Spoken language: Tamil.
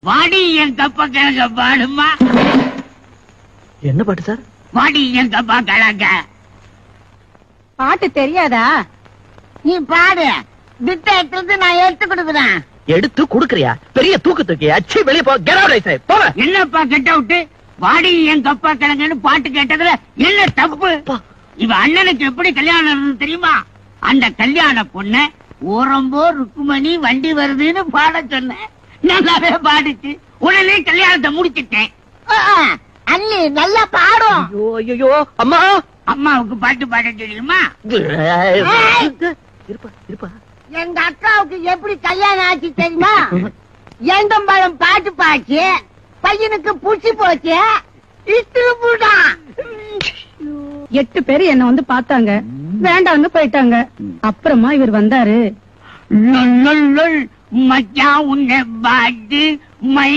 வாடி என் கப்ப கிழங்க பாடுமா. என்ன பாட்டு சார்? வாடி என் கப்பா கிழங்க. பாட்டு தெரியாதா? நீ பாடு. பிட்ட எடுத்து நான் எடுத்து கொடுக்குறேன். எடுத்து குடுக்கறியா? பெரிய தூக்கு தூக்கியா? சி வெளிய போ. கெட் அவுட் ஐ போங்க. என்னப்பா கெட் அவுட்? வாடி என் கப்பா கிழங்கன்னு பாட்டு கேட்டதுல என்ன தப்பு? இவ அண்ணனுக்கு எப்படி கல்யாணம் நடந்தது தெரியுமா? அந்த கல்யாண பொண்ண ஓரம்போ ருக்குமணி வண்டி வருதுன்னு பாட சொன்னேன். நல்லாவே பாடிச்சு. உடனே கல்யாணத்தை முடிச்சிட்டேன். அண்ணி நல்லா பாடும். ஐயோ அம்மா. அம்மாவுக்கு பாட்டு பாட தெரியுமா? இருப்பா இருப்பா. எங்க அக்காவுக்கு எப்படி கல்யாணம் ஆச்சு தெரியுமா? ஏந்தம்பழம் பாட்டு பாச்சு. பையனுக்கு புடிச்சு போச்சு. இஷ்டா 8 பேரு என்ன வந்து பார்த்தாங்க, வேண்டாம்னு போயிட்டாங்க. அப்புறமா இவர் வந்தாரு. மச்சான் உன்னை பாட்டு மை